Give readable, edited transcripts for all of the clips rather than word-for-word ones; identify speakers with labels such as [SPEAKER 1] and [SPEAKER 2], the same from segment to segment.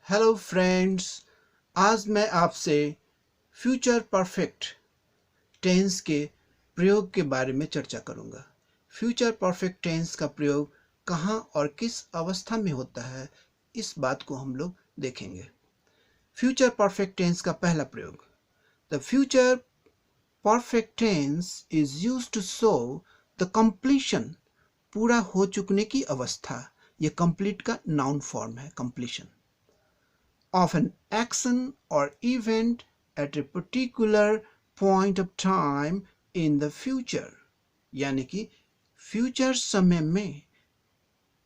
[SPEAKER 1] Hello friends, आज मैं आपसे फ्यूचर परफेक्ट टेंस के प्रयोग के बारे में चर्चा करूंगा। फ्यूचर परफेक्ट टेंस का प्रयोग कहाँ और किस अवस्था में होता है, इस बात को हम लोग देखेंगे। फ्यूचर परफेक्ट टेंस का पहला प्रयोग, the future perfect tense is used to show the completion, पूरा हो चुकने की अवस्था। ये कंप्लीट का नाउन फॉर्म है, completion of an action or event at a particular point of time in the future। यानी कि फ्यूचर समय में,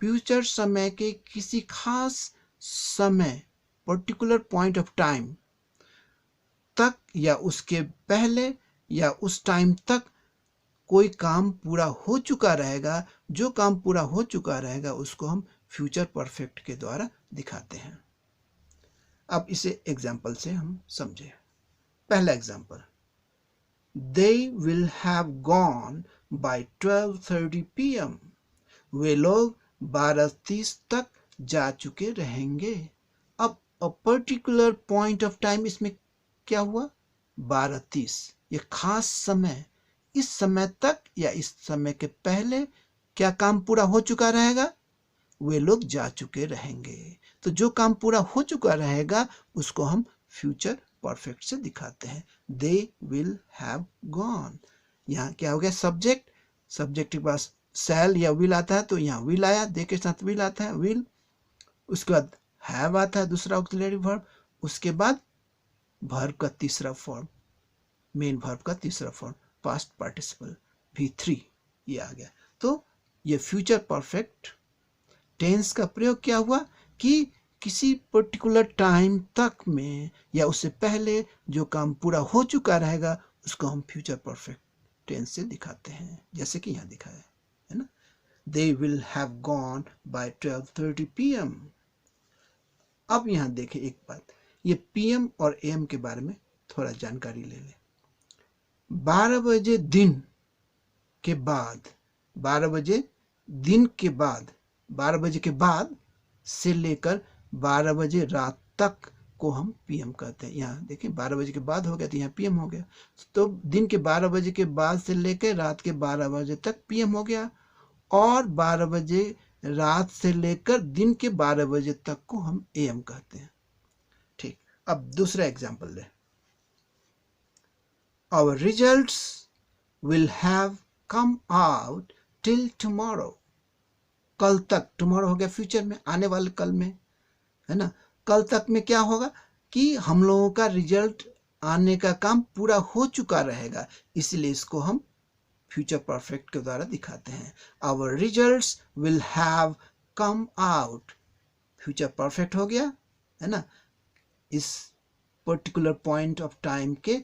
[SPEAKER 1] फ्यूचर समय के किसी खास समय, पर्टिकुलर पॉइंट ऑफ टाइम तक या उसके पहले या उस टाइम तक कोई काम पूरा हो चुका रहेगा। जो काम पूरा हो चुका रहेगा उसको हम फ्यूचर परफेक्ट के द्वारा दिखाते हैं। अब इसे एग्जाम्पल से हम समझें। पहला example, they will have gone by 12:30 PM। वे लोग 12:30 तक जा चुके रहेंगे। अब a particular point of time, इसमें क्या हुआ? 12:30, ये खास समय। इस समय तक या इस समय के पहले क्या काम पूरा हो चुका रहेगा? वे लोग जा चुके रहेंगे। तो जो काम पूरा हो चुका रहेगा उसको हम फ्यूचर परफेक्ट से दिखाते हैं। They will have gone. यहाँ क्या हो गया? सब्जेक्ट, सब्जेक्ट के पास शैल या विल आता है, तो यहाँ विल आया, दे के साथ विल आता है, विल। उसके बाद हैव आता है, दूसरा ऑक्सिलरी वर्ब। उसके बाद वर्ब का तीसरा फॉर्म, मेन वर्ब का तीसरा फॉर्म, पास्ट पार्टिसिपल V3, ये आ गया। तो ये फ्यूचर परफेक्ट टेंस का प्रयोग क्या हुआ कि किसी पर्टिकुलर टाइम तक में या उससे पहले जो काम पूरा हो चुका रहेगा उसको हम फ्यूचर परफेक्ट टेंस से दिखाते हैं, जैसे कि यहाँ दिखा है ना। They will have gone by 12:30 PM। अब यहाँ देखें एक बात, ये PM और AM के बारे में थोड़ा जानकारी ले लें। 12 बजे दिन के बाद, 12 बजे दिन के बाद, 12 बजे के बाद से लेकर 12 बजे रात तक को हम PM कहते हैं। यहाँ देखिए 12 बजे के बाद हो गया तो यहाँ PM हो गया। तो दिन के 12 बजे के बाद से लेकर रात के 12 बजे तक PM हो गया, और 12 बजे रात से लेकर दिन के 12 बजे तक को हम AM कहते हैं। ठीक, अब दूसरा एग्जाम्पल ले। Our results will have come out till tomorrow। कल तक, टुमारो हो गया फ्यूचर में, आने वाले कल में, है ना। कल तक में क्या होगा कि हम लोगों का रिजल्ट आने का काम पूरा हो चुका रहेगा, इसलिए इसको हम फ्यूचर परफेक्ट के द्वारा दिखाते हैं। Our results will have come out, future perfect हो गया, है ना। इस पर्टिकुलर पॉइंट ऑफ टाइम के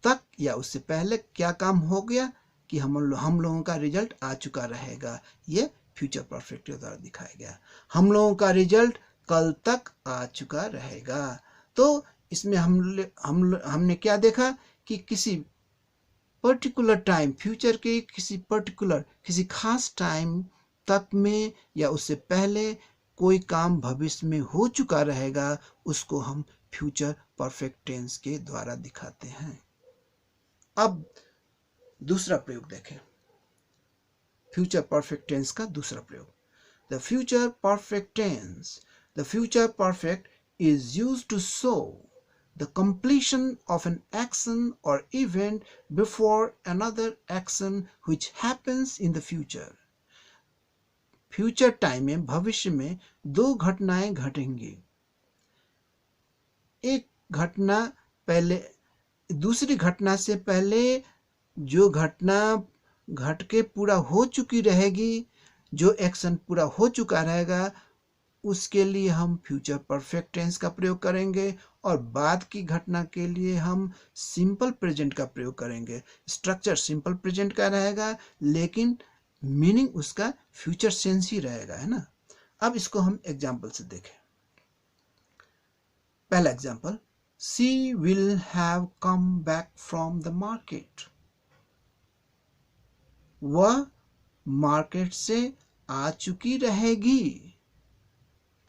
[SPEAKER 1] तक या उससे पहले क्या काम हो गया कि हम लोगों का रिजल्ट आ चुका रहेगा, ये फ्यूचर परफेक्ट के द्वारा दिखाया गया। हम लोगों का रिजल्ट कल तक आ चुका रहेगा। तो इसमें हमने क्या देखा कि किसी पर्टिकुलर टाइम, फ्यूचर के किसी पर्टिकुलर, किसी खास टाइम तक में या उससे पहले कोई काम भविष्य में हो चुका रहेगा, उसको हम फ्यूचर परफेक्ट टेंस के द्वारा दिखाते हैं। अब दूसरा प्रयोग देखें, फ्यूचर परफेक्ट टेंस का दूसरा प्रयोग। The future perfect tense, the future perfect is used to show the completion of an action or event before another action which happens in the future। Future time में, भविष्य में दो घटनाएं घटेंगी। एक घटना पहले, दूसरी घटना से पहले जो घटना घट के पूरा हो चुकी रहेगी, जो एक्शन पूरा हो चुका रहेगा, उसके लिए हम फ्यूचर परफेक्ट टेंस का प्रयोग करेंगे, और बाद की घटना के लिए हम सिंपल प्रेजेंट का प्रयोग करेंगे। स्ट्रक्चर सिंपल प्रेजेंट का रहेगा, लेकिन मीनिंग उसका फ्यूचर सेंस ही रहेगा, है ना। अब इसको हम एग्जाम्पल से देखें। पहला example, she will have come back from the market. वह मार्केट से आ चुकी रहेगी।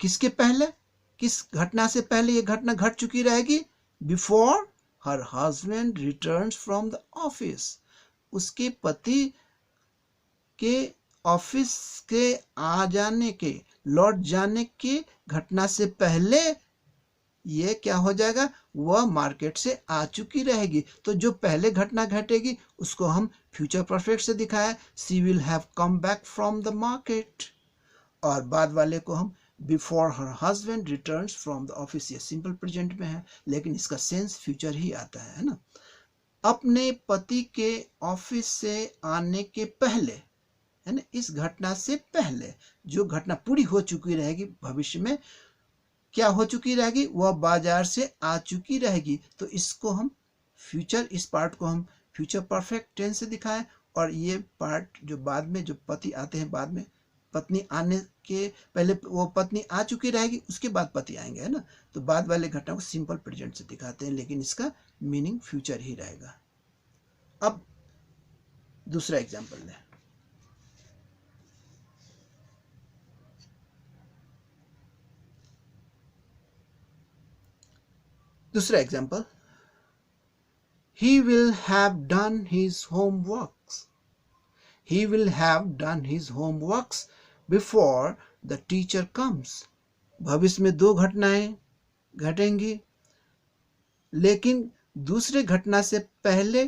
[SPEAKER 1] किसके पहले? किस घटना से पहले ये घटना घट चुकी रहेगी? Before her husband returns from the office, उसके पति के ऑफिस के आ जाने के, लौट जाने की घटना से पहले ये क्या हो जाएगा? वह मार्केट से आ चुकी रहेगी। तो जो पहले घटना घटेगी उसको हम फ्यूचर परफेक्ट से दिखाए, she will have come back from the market. और बाद वाले को हम before her husband returns from the office, ये सिंपल प्रेजेंट में है लेकिन इसका सेंस फ्यूचर ही आता है ना। अपने पति के ऑफिस से आने के पहले, है ना, इस घटना से पहले जो घटना पूरी हो चुकी रहेगी, भविष्य में क्या हो चुकी रहेगी? वह बाजार से आ चुकी रहेगी। तो इसको हम फ्यूचर, इस पार्ट को हम फ्यूचर परफेक्ट टेंस से दिखाएं, और ये पार्ट जो बाद में, जो पति आते हैं बाद में, पत्नी आने के पहले वो पत्नी आ चुकी रहेगी, उसके बाद पति आएंगे, है ना। तो बाद वाले घटना को सिंपल प्रेजेंट से दिखाते हैं लेकिन इसका मीनिंग फ्यूचर ही रहेगा। अब दूसरा एग्जाम्पल लें। दूसरा example, he will have done his homeworks, he will have done his homeworks before the teacher comes। भविष्य में दो घटनाएं घटेंगी लेकिन दूसरे घटना से पहले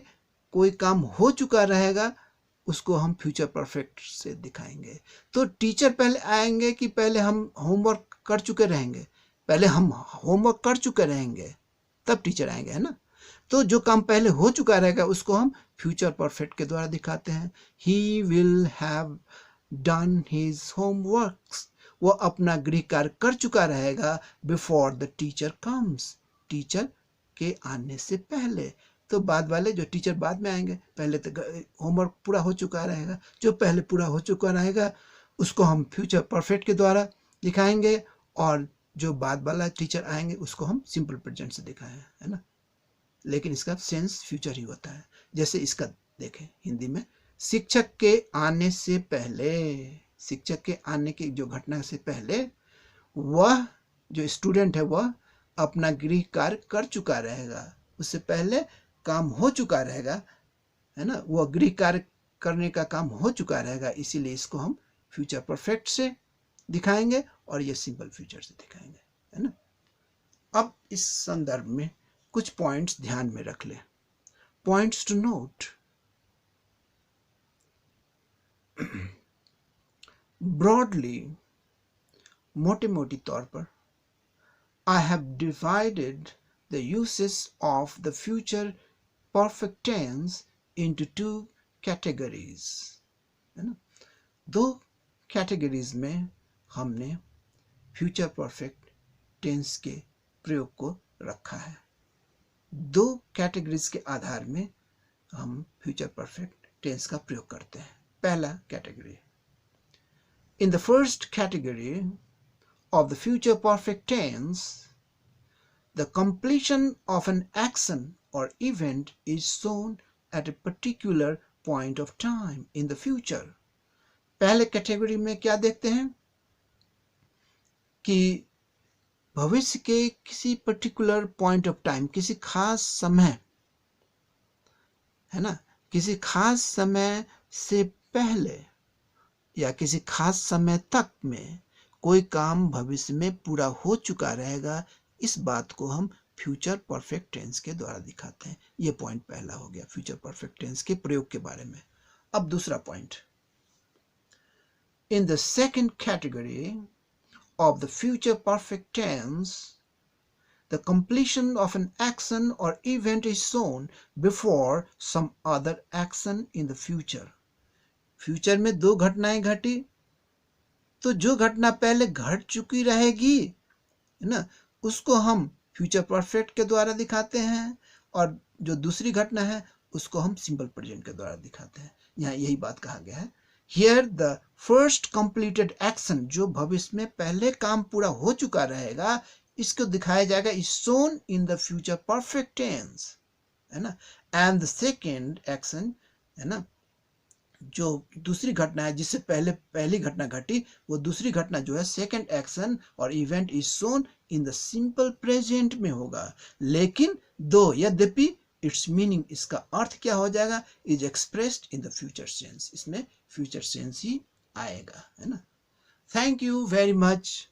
[SPEAKER 1] कोई काम हो चुका रहेगा, उसको हम फ्यूचर परफेक्ट से दिखाएंगे। तो टीचर पहले आएंगे कि पहले हम होमवर्क कर चुके रहेंगे? पहले हम होमवर्क कर चुके रहेंगे तब टीचर आएंगे, है ना। तो जो काम पहले हो चुका रहेगा उसको हम फ्यूचर परफेक्ट के द्वारा दिखाते हैं। He will have done his homeworks, वो अपना गृह कार्य कर चुका रहेगा before the teacher comes, teacher के आने से पहले। तो बाद वाले जो टीचर बाद में आएंगे, पहले तो होमवर्क पूरा हो चुका रहेगा, जो पहले पूरा हो चुका रहेगा उसको हम फ्यूचर परफेक्ट के द्वारा दिखाएंगे, और जो बाद वाला टीचर आएंगे उसको हम सिंपल प्रेजेंट से दिखाएं, है ना। लेकिन इसका सेंस फ्यूचर ही होता है। जैसे इसका देखें हिंदी में, शिक्षक के आने से पहले, शिक्षक के आने की जो घटना से पहले वह जो स्टूडेंट है वह अपना गृह कार्य कर चुका रहेगा, उससे पहले काम हो चुका रहेगा, है ना, वह गृह कार्य करने का काम हो चुका रहेगा, इसीलिए इसको हम फ्यूचर परफेक्ट से दिखाएंगे और ये सिंपल फ्यूचर से दिखाएंगे, है ना। अब इस संदर्भ में कुछ पॉइंट्स ध्यान में रख लें। पॉइंट्स टू नोट, ब्रॉडली, मोटे मोटी तौर पर, I have divided the uses of the future perfect tense into two categories, है ना। दो कैटेगरीज में हमने फ्यूचर परफेक्ट टेंस के प्रयोग को रखा है। दो कैटेगरीज के आधार में हम फ्यूचर परफेक्ट टेंस का प्रयोग करते हैं। पहला category, in the first category of the future perfect tense, the completion of an action or event is shown at a particular point of time in the future। पहले category में क्या देखते हैं कि भविष्य के किसी पर्टिकुलर पॉइंट ऑफ टाइम, किसी खास समय, है ना, किसी खास समय से पहले या किसी खास समय तक में कोई काम भविष्य में पूरा हो चुका रहेगा, इस बात को हम फ्यूचर परफेक्ट टेंस के द्वारा दिखाते हैं। ये पॉइंट पहला हो गया फ्यूचर परफेक्ट टेंस के प्रयोग के बारे में। अब दूसरा point, in the second category of the future perfect tense, the completion of an action और event is shown before some other action in the future. Future में दो घटनाएं घटी, तो जो घटना पहले घट चुकी रहेगी, है ना, उसको हम फ्यूचर परफेक्ट के द्वारा दिखाते हैं, और जो दूसरी घटना है उसको हम सिंपल प्रेजेंट के द्वारा दिखाते हैं। यहाँ यही बात कहा गया है, here the first completed action, जो भविष्य में पहले काम पूरा हो चुका रहेगा, इसको दिखाया जाएगा is shown in the future perfect tense, है ना। एंड द सेकेंड एक्शन, है ना, जो दूसरी घटना है जिससे पहले पहली घटना घटी, वो दूसरी घटना जो है सेकंड एक्शन और event is shown in the simple present में होगा। लेकिन दो यद्यपि इट्स मीनिंग, इसका अर्थ क्या हो जाएगा, is expressed in the future sense, इसमें फ्यूचर सेंस ही आएगा, है ना। Thank you very much.